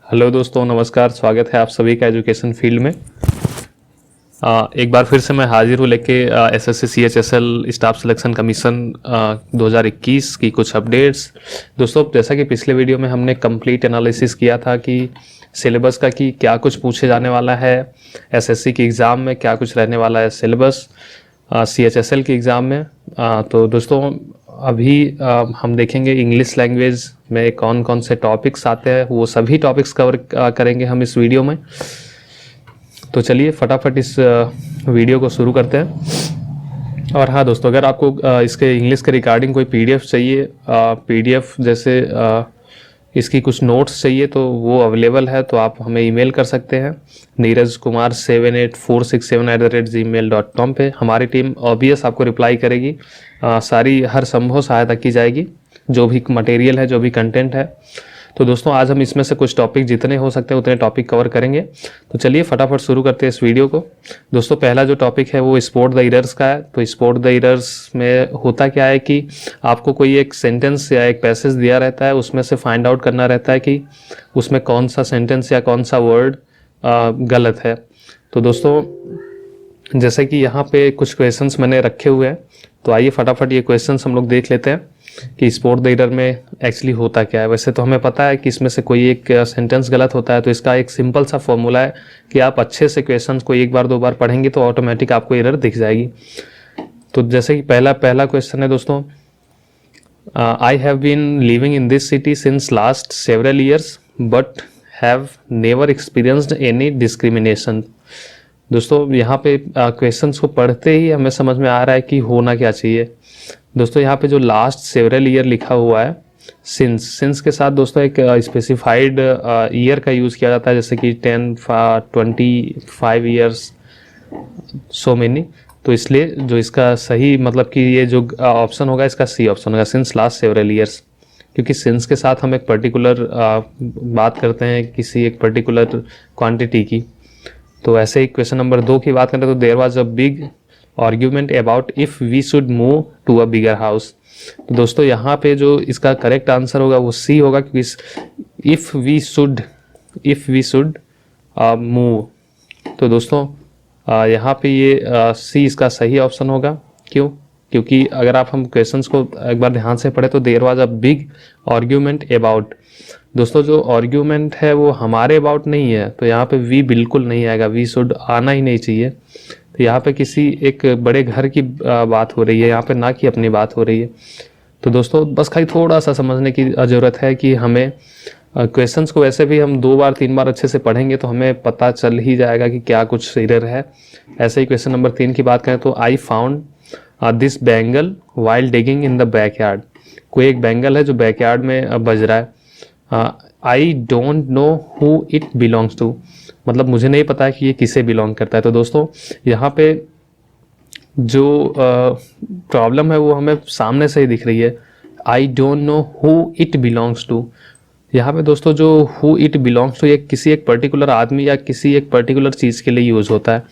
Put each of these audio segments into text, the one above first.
Hello दोस्तों, नमस्कार। स्वागत है आप सभी का एजुकेशन फील्ड में। एक बार फिर से मैं हाजिर हूँ लेके SSC CHSL staff selection commission 2021 की कुछ अपडेट्स। दोस्तों, जैसा कि पिछले वीडियो में हमने कंप्लीट एनालिसिस किया था कि सिलेबस का कि क्या कुछ पूछे जाने वाला है एसएससी के एग्ज़ाम में, क्या कुछ रहने वाला है सिलेबस सीएचएसएल के एग्ज़ाम में। तो दोस्तों, अभी हम देखेंगे इंग्लिश लैंग्वेज में कौन कौन से टॉपिक्स आते हैं, वो सभी टॉपिक्स कवर करेंगे हम इस वीडियो में। तो चलिए फटाफट इस वीडियो को शुरू करते हैं। और हाँ दोस्तों, अगर आपको इसके इंग्लिश के रिगार्डिंग कोई पीडीएफ चाहिए, पीडीएफ जैसे इसकी कुछ नोट्स चाहिए तो वो अवेलेबल है, तो आप हमें ईमेल कर सकते हैं neerajkumar78467@gmail.com पे। हमारी टीम ऑब्वियस आपको रिप्लाई करेगी, सारी हर संभव सहायता की जाएगी, जो भी मटेरियल है, जो भी कंटेंट है। तो दोस्तों, आज हम इसमें से कुछ टॉपिक जितने हो सकते हैं उतने टॉपिक कवर करेंगे। तो चलिए फटाफट शुरू करते हैं इस वीडियो को। दोस्तों, पहला जो टॉपिक है वो स्पॉट द एरर्स का है। तो स्पॉट द एरर्स में होता क्या है कि आपको कोई एक सेंटेंस या एक पैसेज दिया रहता है, उसमें से फाइंड आउट करना रहता है कि उसमें कौन सा सेंटेंस या कौन सा वर्ड गलत है। तो दोस्तों, जैसे कि यहाँ पे कुछ क्वेश्चंस मैंने रखे हुए हैं, तो आइए फटाफट ये क्वेश्चंस हम लोग देख लेते हैं कि स्पॉट द एरर में एक्चुअली होता क्या है। वैसे तो हमें पता है कि इसमें से कोई एक सेंटेंस गलत होता है, तो इसका एक सिंपल सा फॉर्मूला है कि आप अच्छे से क्वेश्चंस को एक बार दो बार पढ़ेंगे तो ऑटोमेटिक आपको एरर दिख जाएगी। तो जैसे कि पहला क्वेश्चन है दोस्तों, I have been living in this city since last several years but have never experienced any discrimination. दोस्तों, यहाँ पे क्वेश्चंस को पढ़ते ही हमें समझ में आ रहा है कि होना क्या चाहिए। दोस्तों, यहाँ पे जो लास्ट सेवरल ईयर लिखा हुआ है, सिंस के साथ दोस्तों एक स्पेसिफाइड ईयर का यूज़ किया जाता है, जैसे कि 10, 25 ईयर्स, सो मेनी। तो इसलिए जो इसका सही मतलब कि ये जो ऑप्शन होगा, इसका सी ऑप्शन होगा, सिंस लास्ट सेवरल ईयर्स। क्योंकि सिंस के साथ हम एक पर्टिकुलर बात करते हैं किसी एक पर्टिकुलर क्वांटिटी की। तो ऐसे ही क्वेश्चन नंबर 2 की बात करें तो there was a big argument about if we should move to a bigger house. तो दोस्तों, यहाँ पे जो इसका करेक्ट आंसर होगा वो सी होगा, क्योंकि इफ़ वी शुड मूव। तो दोस्तों, यहाँ पे ये सी इसका सही ऑप्शन होगा। क्यों? क्योंकि अगर हम क्वेश्चंस को एक बार ध्यान से पढ़े तो there was a big argument about. दोस्तों, जो आर्ग्यूमेंट है वो हमारे अबाउट नहीं है, तो यहाँ पे वी बिल्कुल नहीं आएगा, वी शुड आना ही नहीं चाहिए। तो यहाँ पे किसी एक बड़े घर की बात हो रही है यहाँ पे, ना कि अपनी बात हो रही है। तो दोस्तों, बस खाली थोड़ा सा समझने की ज़रूरत है कि हमें क्वेश्चंस को वैसे भी हम 2 बार 3 बार अच्छे से पढ़ेंगे तो हमें पता चल ही जाएगा कि क्या कुछ एरर है। ऐसे ही क्वेश्चन नंबर 3 की बात करें तो I found this bangle while digging in the backyard. कोई एक बैंगल है जो बैकयार्ड में बज रहा है। I don't know who it belongs to, मतलब मुझे नहीं पता है कि ये किसे बिलोंग करता है। तो दोस्तों, यहाँ पे जो प्रॉब्लम है वो हमें सामने से ही दिख रही है, I don't know who it belongs to. यहाँ पे दोस्तों, जो हु इट बिलोंग्स टू ये किसी एक पर्टिकुलर आदमी या किसी एक पर्टिकुलर चीज़ के लिए यूज़ होता है,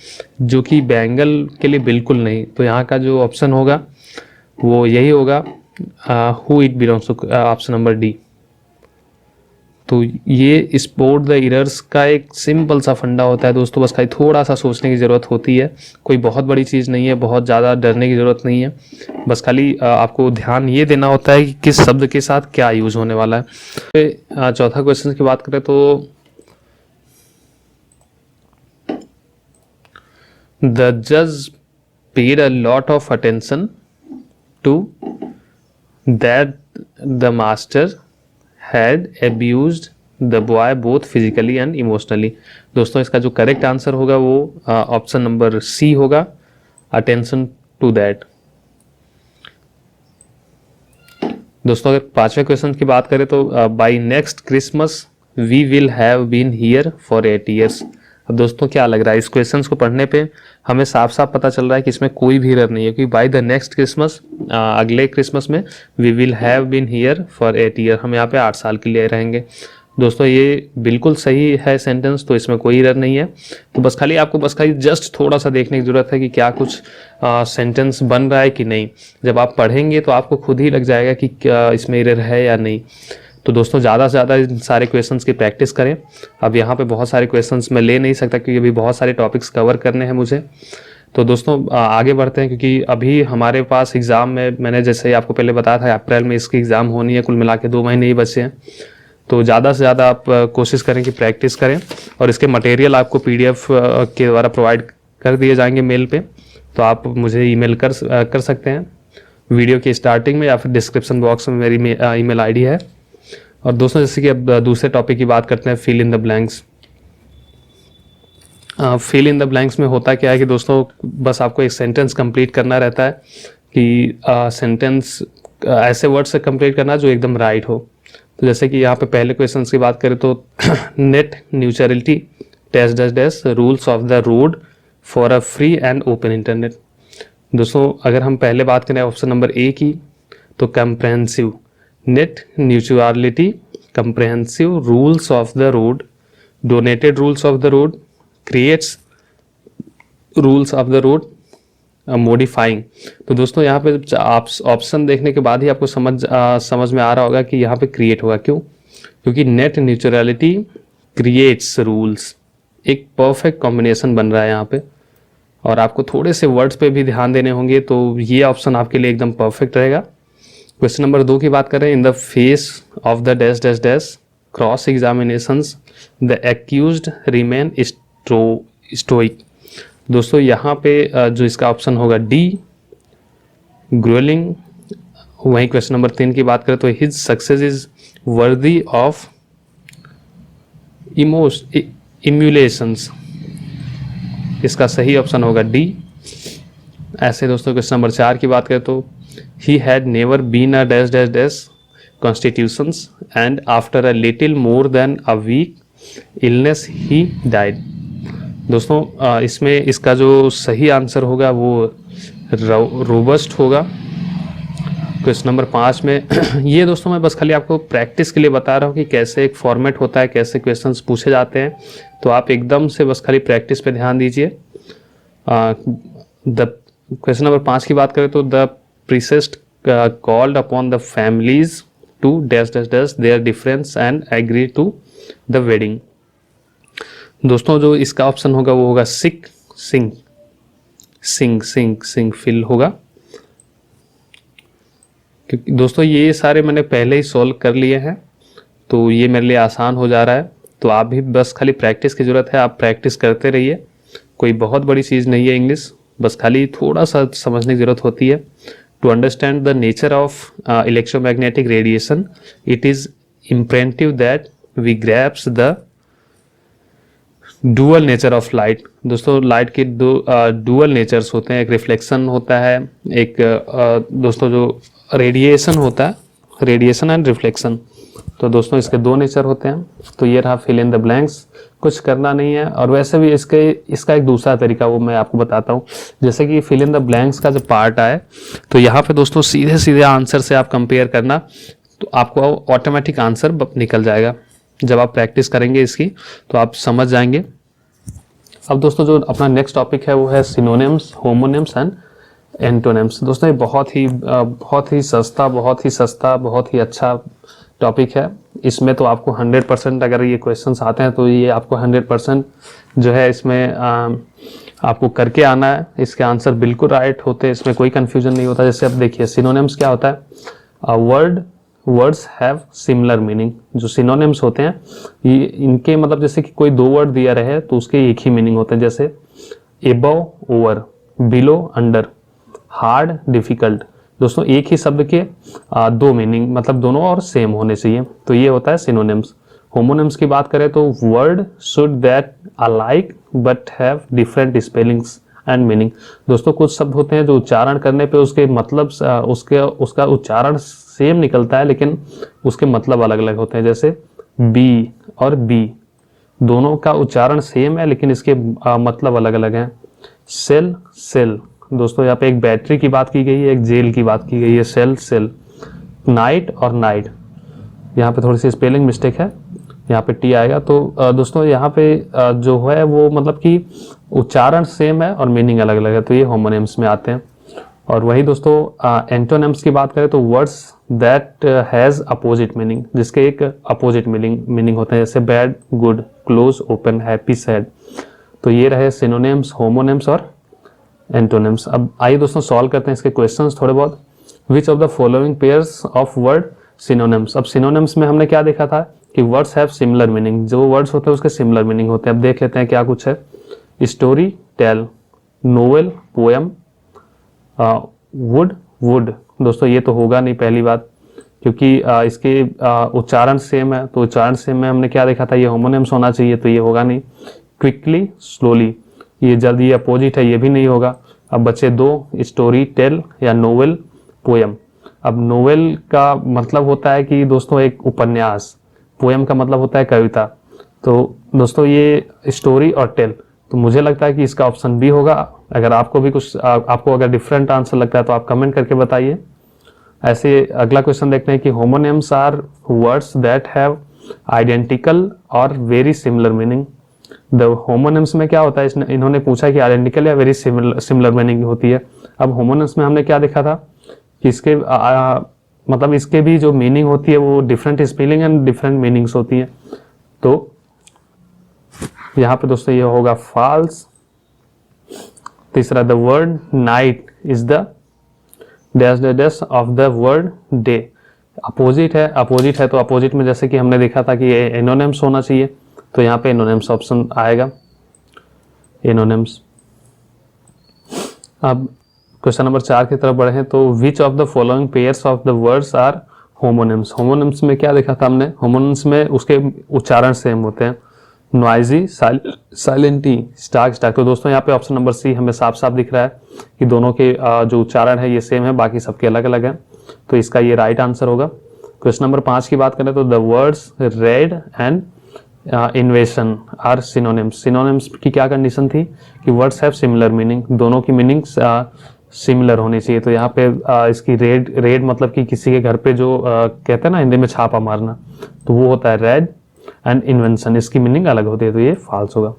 जो कि बैंगल के लिए बिल्कुल नहीं। तो यहाँ का जो ऑप्शन होगा वो यही होगा, who it belongs to, option number D. तो ये स्पॉट द एरर्स का एक सिंपल सा फंडा होता है दोस्तों, बस खाली थोड़ा सा सोचने की ज़रूरत होती है। कोई बहुत बड़ी चीज़ नहीं है, बहुत ज़्यादा डरने की ज़रूरत नहीं है। बस खाली आपको ध्यान ये देना होता है कि किस शब्द के साथ क्या यूज़ होने वाला है। चौथा क्वेश्चन की बात करें तो द जज paid a lot of attention to that the master had abused the boy both physically and emotionally। दोस्तों, इसका जो करेक्ट आंसर होगा वो ऑप्शन नंबर सी होगा, अटेंशन टू दैट। दोस्तों, अगर 5वें क्वेश्चन की बात करें तो by next Christmas we will have been here for 8 years. अब दोस्तों, क्या लग रहा है, इस क्वेश्चन को पढ़ने पे हमें साफ साफ पता चल रहा है कि इसमें कोई भी एरर नहीं है, क्योंकि बाय द नेक्स्ट क्रिसमस, अगले क्रिसमस में we will have been here for 8 year, हम यहाँ पे 8 साल के लिए रहेंगे। दोस्तों, ये बिल्कुल सही है सेंटेंस, तो इसमें कोई एरर नहीं है। तो बस खाली जस्ट थोड़ा सा देखने की जरूरत है कि क्या कुछ सेंटेंस बन रहा है कि नहीं। जब आप पढ़ेंगे तो आपको खुद ही लग जाएगा कि क्या इसमें एरर है या नहीं। तो दोस्तों ज़्यादा से ज़्यादा इन सारे क्वेश्चंस की प्रैक्टिस करें। अब यहाँ पे बहुत सारे क्वेश्चंस मैं ले नहीं सकता क्योंकि अभी बहुत सारे टॉपिक्स कवर करने हैं मुझे। तो दोस्तों आगे बढ़ते हैं, क्योंकि अभी हमारे पास एग्ज़ाम में, मैंने जैसे ही आपको पहले बताया था, अप्रैल में इसकी एग्ज़ाम होनी है, कुल मिला के 2 महीने ही बचे हैं। तो ज़्यादा से ज़्यादा आप कोशिश करें कि प्रैक्टिस करें, और इसके मटेरियल आपको PDF के द्वारा प्रोवाइड कर दिए जाएंगे मेल पे, तो आप मुझे ईमेल कर सकते हैं वीडियो की स्टार्टिंग में, या फिर डिस्क्रिप्शन बॉक्स में मेरी ईमेल आईडी है। और दोस्तों जैसे कि अब दूसरे टॉपिक की बात करते हैं, fill in the blanks. Fill in the blanks में होता क्या है कि दोस्तों बस आपको एक सेंटेंस कंप्लीट करना रहता है कि सेंटेंस ऐसे वर्ड से कंप्लीट करना जो एकदम राइट हो। तो जैसे कि यहाँ पे पहले क्वेश्चन की बात करें तो net neutrality dash dash dash rules of the road for a free and open internet. दोस्तों अगर हम पहले बात करें ऑप्शन नंबर ए की, तो comprehensive net neutrality comprehensive rules of the road, donated rules of the road, creates rules of the road, modifying. तो दोस्तों यहाँ पे ऑप्शन देखने के बाद ही आपको समझ में आ रहा होगा कि यहाँ पे क्रिएट होगा। क्यों? क्योंकि नेट न्यूट्रलिटी क्रिएट्स रूल्स, एक परफेक्ट कॉम्बिनेशन बन रहा है यहाँ पे, और आपको थोड़े से वर्ड्स पे भी ध्यान देने होंगे, तो ये ऑप्शन आपके लिए एकदम परफेक्ट रहेगा। क्वेश्चन नंबर 2 की बात करें, in the face of the dash dash dash cross examinations the accused remain stoic. दोस्तों यहाँ पे जो इसका ऑप्शन होगा डी, ग्रोलिंग। वहीं क्वेश्चन नंबर 3 की बात करें तो his success is worthy of emulations, इसका सही ऑप्शन होगा डी। ऐसे दोस्तों क्वेश्चन नंबर 4 की बात करें तो he had never been a dash dash dash constitutions and after a little more than a week illness he died. दोस्तों इसमें इसका जो सही आंसर होगा वो रोबस्ट होगा क्वेश्चन नंबर 5 में। ये दोस्तों मैं बस खाली आपको प्रैक्टिस के लिए बता रहा हूँ कि कैसे एक फॉर्मेट होता है, कैसे क्वेश्चंस पूछे जाते हैं, तो आप एकदम से बस खाली प्रैक्टिस पे ध्यान दीजिए। द क्वेश्चन नंबर 5 की बात करें तो the priests called upon the families to dash dash dash their differences and agree to the wedding. दोस्तों जो इसका ऑप्शन होगा वो होगा सिक सिंग सिंग सिंग सिंग फिल होगा, क्योंकि दोस्तों ये सारे मैंने पहले ही सॉल्व कर लिए हैं, तो ये मेरे लिए आसान हो जा रहा है। तो आप भी बस खाली प्रैक्टिस की ज़रूरत है, आप प्रैक्टिस करते रहिए। कोई बहुत बड़ी चीज़ नहीं है इंग्लिश, बस खाली थोड़ा सा समझने की ज़रूरत होती है। To understand the nature of electromagnetic radiation it is imperative that we grasp the dual nature of light. दोस्तों लाइट के दो डुअल नेचर्स होते हैं, एक रिफ्लेक्शन होता है, एक दोस्तों जो रेडिएशन होता है, रेडिएशन एंड रिफ्लेक्शन। तो दोस्तों इसके 2 नेचर होते हैं। तो ये रहा फिल इन द ब्लैंक्स, कुछ करना नहीं है। और वैसे भी इसका एक दूसरा तरीका वो मैं आपको बताता हूँ। जैसे कि फिल इन द ब्लैंक्स का जो पार्ट आए, तो यहाँ पे दोस्तों सीधे सीधे आंसर से आप कंपेयर करना, तो आपको ऑटोमेटिक आंसर निकल जाएगा। जब आप प्रैक्टिस करेंगे इसकी तो आप समझ जाएंगे। अब दोस्तों जो अपना नेक्स्ट टॉपिक है वो है सिनोनिम्स, होमोनिम्स एंड एंटोनिम्स। दोस्तों ये बहुत ही सस्ता, बहुत ही अच्छा टॉपिक है। इसमें तो आपको 100% अगर ये क्वेश्चंस आते हैं तो ये आपको 100% जो है इसमें आपको करके आना है। इसके आंसर बिल्कुल राइट होते हैं, इसमें कोई कंफ्यूजन नहीं होता। जैसे अब देखिए सिनोनिम्स क्या होता है, वर्ड्स हैव सिमिलर मीनिंग। जो सिनोनिम्स होते हैं ये इनके मतलब जैसे कि कोई 2 वर्ड दिया रहे तो उसके एक ही मीनिंग होते हैं। जैसे above over, below under, hard difficult. दोस्तों एक ही शब्द के 2 मीनिंग, मतलब दोनों और सेम होने चाहिए, तो ये होता है सिनोनिम्स। होमोनिम्स की बात करें तो word should that alike but have different spellings and meaning. दोस्तों कुछ शब्द होते हैं जो उच्चारण करने पे उसके मतलब उसका उच्चारण सेम निकलता है लेकिन उसके मतलब अलग अलग होते हैं। जैसे बी और बी दोनों का उच्चारण सेम है लेकिन इसके मतलब अलग अलग हैं। सेल सेल, दोस्तों यहाँ पे एक बैटरी की बात की गई है, एक जेल की बात की गई है। Sell cell. नाइट और नाइट, यहाँ पे थोड़ी सी स्पेलिंग मिस्टेक है, यहाँ पे टी आएगा। तो दोस्तों यहाँ पे जो है वो मतलब कि उच्चारण सेम है और मीनिंग अलग अलग है, तो ये होमोनिम्स में आते हैं। और वही दोस्तों एंटोनिम्स की बात करें तो words that has opposite meaning, जिसके एक अपोजिट मीनिंग होते हैं, जैसे bad, good, close, open, happy, sad. तो ये रहे सिनोनिम्स, होमोनिम्स और एंटोनिम्स। अब आइए दोस्तों सॉल्व करते हैं इसके क्वेश्चंस थोड़े बहुत। विच of the following pairs of word synonyms. अब सिनोनिम्स में हमने क्या देखा था कि वर्ड्स हैव सिमिलर मीनिंग, जो वर्ड्स होते हैं उसके सिमिलर मीनिंग होते हैं। अब देख लेते हैं क्या कुछ है। Story, tale, novel, poem, wood. दोस्तों ये तो होगा नहीं पहली बात, क्योंकि इसके उच्चारण सेम है, तो उच्चारण सेम में हमने क्या देखा था, ये होमोनिम्स होना चाहिए, तो ये होगा नहीं। क्विकली, स्लोली, ये जल्दी, ये अपोजिट है, ये भी नहीं होगा। अब बचे दो, स्टोरी, टेल या नोवेल, पोएम। अब नोवेल का मतलब होता है कि दोस्तों एक उपन्यास, पोएम का मतलब होता है कविता। तो दोस्तों ये स्टोरी और टेल, तो मुझे लगता है कि इसका ऑप्शन बी होगा। अगर आपको भी कुछ आपको अगर डिफरेंट आंसर लगता है तो आप कमेंट करके बताइए। ऐसे अगला क्वेश्चन देखते हैं कि homonyms are words that have identical और very similar meaning. The homonyms में क्या होता है, इन्होंने पूछा कि आइडेंटिकल या वेरी सिमिलर मीनिंग होती है। अब होमोनिम्स में हमने क्या देखा था कि इसके मतलब इसके भी जो मीनिंग होती है वो different spelling and different meanings होती है। तो यहाँ पे दोस्तों ये होगा फॉल्स। तीसरा, the word night is the dash of the word day. Opposite है तो अपोजिट में जैसे कि हमने देखा था कि ये एनोनिम्स होना चाहिए, तो यहाँ पे एनोनिम्स ऑप्शन आएगा, एनोनिम्स। अब क्वेश्चन नंबर 4 की तरफ बढ़े हैं तो which of the following pairs of the words are homonyms. Homonyms में क्या देखा था हमने, होमोनिम्स में उसके उच्चारण सेम होते हैं। Noisy, silently, stark. तो दोस्तों यहाँ पे ऑप्शन नंबर सी हमें साफ साफ दिख रहा है कि दोनों के जो उच्चारण है ये सेम है, बाकी सबके अलग अलग हैं, तो इसका ये राइट आंसर होगा। क्वेश्चन नंबर 5 की बात करें तो the words raid and invasion are synonyms. Synonyms की क्या कंडीशन थी कि वर्ड्स हैव सिमिलर मीनिंग, दोनों की मीनिंग सिमिलर होनी चाहिए। तो यहाँ पे इसकी रेड मतलब कि किसी के घर पे जो कहते हैं ना हिंदी में छापा मारना, तो वो होता है रेड, एंड इन्वेंशन इसकी मीनिंग अलग होती है, तो ये फॉल्स होगा।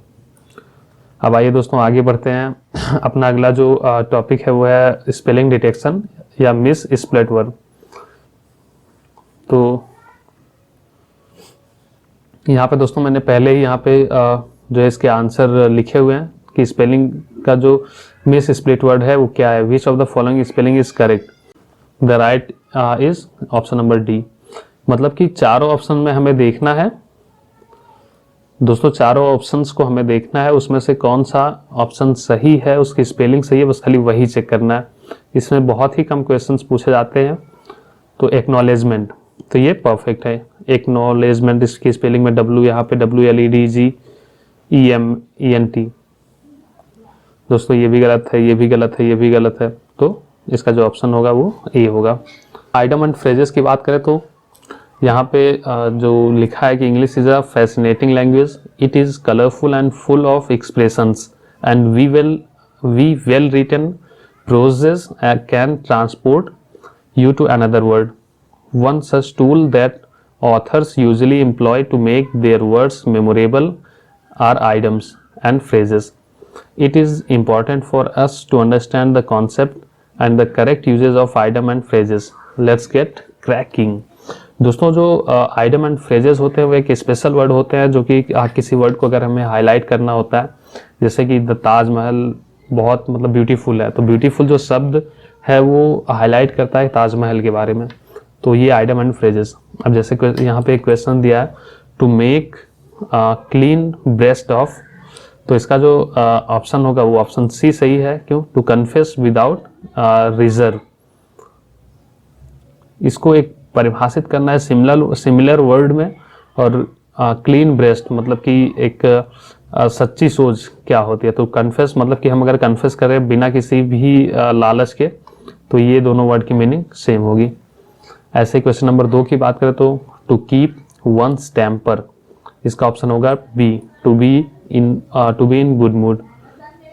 अब आइए दोस्तों आगे बढ़ते हैं। अपना अगला जो टॉपिक है वो है स्पेलिंग डिटेक्शन या मिस स्प्लिट वर्ड। तो यहाँ पे दोस्तों मैंने पहले ही यहाँ पे जो है इसके आंसर लिखे हुए हैं कि स्पेलिंग का जो मिस स्प्लिट वर्ड है वो क्या है। विच of the following spelling is correct. The right is option number D. मतलब कि चारों ऑप्शन में हमें देखना है दोस्तों, चारों ऑप्शंस को हमें देखना है, उसमें से कौन सा ऑप्शन सही है, उसकी स्पेलिंग सही है, बस खाली वही चेक करना है। इसमें बहुत ही कम क्वेश्चंस पूछे जाते हैं। तो एक्नॉलेजमेंट, तो ये परफेक्ट है। एक्नॉलेजमेंट, इसकी स्पेलिंग में डब्ल्यू, यहाँ पे WLEDGEMENT। दोस्तों ये भी गलत है, ये भी गलत है, ये भी गलत है, तो इसका जो ऑप्शन होगा वो ए होगा। आइटम एंड फ्रेजेस की बात करें तो यहाँ पे जो लिखा है कि English is a fascinating language, it is colourful and full of expressions and we well written prose can transport you to another word. One such tool that authors usually employ to make their words memorable are idioms and phrases. It is important for us to understand the concept and the correct uses of idiom and phrases. Let's get cracking. दोस्तों जो idem and phrases होते हैं वो एक special word होते हैं, जो कि किसी वर्ड को अगर हमें हाईलाइट करना होता है, जैसे कि द ताजमहल बहुत मतलब ब्यूटीफुल है, तो ब्यूटीफुल जो शब्द है वो हाईलाइट करता है ताजमहल के बारे में, तो ये आइडम एंड फ्रेजेस। अब जैसे यहाँ पे एक क्वेश्चन दिया है to make clean breast of, तो इसका जो ऑप्शन होगा वो ऑप्शन सी सही है। क्यों? To confess without reserve. इसको एक परिभाषित करना है सिमिलर वर्ड में, और क्लीन ब्रेस्ट मतलब कि एक सच्ची सोच क्या होती है। तो कन्फेस मतलब कि हम अगर कन्फेस करें बिना किसी भी लालच के, तो ये दोनों वर्ड की मीनिंग सेम होगी। ऐसे क्वेश्चन नंबर 2 की बात करें तो टू कीप वंस टेम्पर, इसका ऑप्शन होगा B. To be in good mood,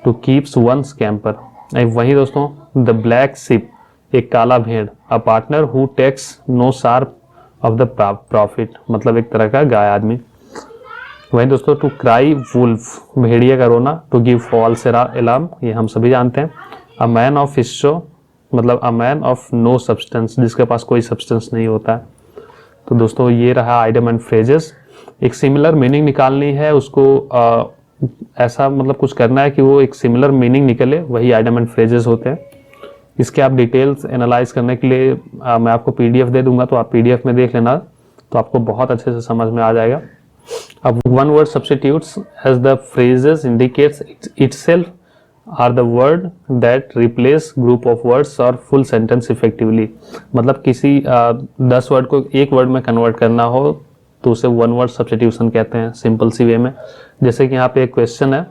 to keeps ones temper. वही दोस्तों द ब्लैक शिप, एक काला भेड़, a partner who takes no share of the profit, मतलब एक तरह का गाय आदमी। वही दोस्तों टू क्राई वुल्फ, भेड़िया का रोना। टू गिव फॉल्स अलार्म, ये हम सभी जानते हैं। A man of fish show, मतलब a man of no substance, जिसके पास कोई सब्सटेंस नहीं होता है। तो दोस्तों ये रहा आइडियम एंड फ्रेजेस। एक सिमिलर मीनिंग निकालनी है उसको, ऐसा मतलब कुछ करना है कि वो एक सिमिलर मीनिंग निकले, वही आइडियम एंड फ्रेजेस होते हैं। इसके आप डिटेल्स एनालाइज करने के लिए मैं आपको पीडीएफ दे दूंगा, तो आप पीडीएफ में देख लेना, तो आपको बहुत अच्छे से समझ में आ जाएगा। अब one word substitutes as the phrases indicates itself are the word that replace group of words और फुल सेंटेंस इफेक्टिवली। मतलब किसी 10 वर्ड को एक वर्ड में कन्वर्ट करना हो तो उसे वन वर्ड सब्स्टिट्यूशन कहते हैं, सिंपल सी वे में। जैसे कि यहाँ पे एक क्वेश्चन है,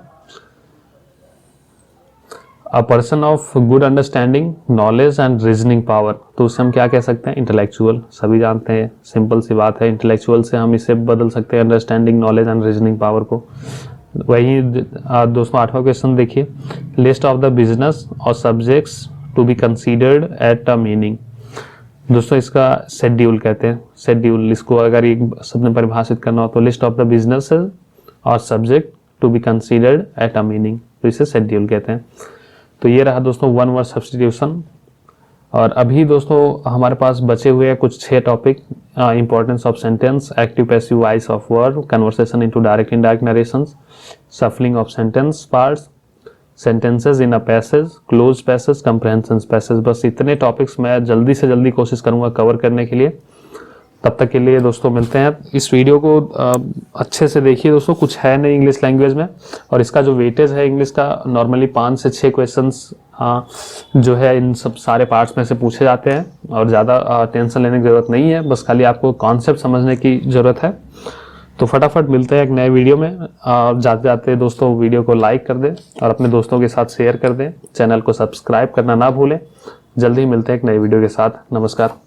a person of good understanding knowledge and reasoning power, तो उससे हम क्या कह सकते हैं? इंटेलेक्चुअल। सभी जानते हैं, सिंपल सी बात है, इंटेलेक्चुअल से हम इसे बदल सकते हैं understanding knowledge and reasoning power को। वही दोस्तों 8वां क्वेश्चन देखिए, लिस्ट ऑफ द बिजनेस और subjects to be considered at a meeting. दोस्तों इसका शेड्यूल कहते हैं, शेड्यूल। इसको अगर एक शब्द में परिभाषित करना हो तो लिस्ट ऑफ द बिजनेसेस और subject to be considered at a meeting, तो इसे शेड्यूल कहते हैं। तो ये रहा दोस्तों वन वर्ड सब्स्टिट्यूशन। और अभी दोस्तों हमारे पास बचे हुए हैं कुछ 6 topic, importance of sentence, active passive voice of verb, conversation into direct indirect narrations, सफलिंग of sentence parts, sentences in a passage, close passage, comprehension passage. बस इतने टॉपिक्स मैं जल्दी से जल्दी कोशिश करूंगा कवर करने के लिए। तब तक के लिए दोस्तों मिलते हैं। इस वीडियो को अच्छे से देखिए दोस्तों, कुछ है नहीं इंग्लिश लैंग्वेज में, और इसका जो वेटेज है इंग्लिश का, नॉर्मली 5 से 6 क्वेश्चंस जो है इन सब सारे पार्ट्स में से पूछे जाते हैं, और ज़्यादा टेंशन लेने की ज़रूरत नहीं है, बस खाली आपको कॉन्सेप्ट समझने की ज़रूरत है। तो फटाफट मिलते हैं एक नए वीडियो में। जाते जाते दोस्तों वीडियो को लाइक कर दें और अपने दोस्तों के साथ शेयर कर दें, चैनल को सब्सक्राइब करना ना भूलें। जल्दी ही मिलते हैं एक नए वीडियो के साथ। नमस्कार।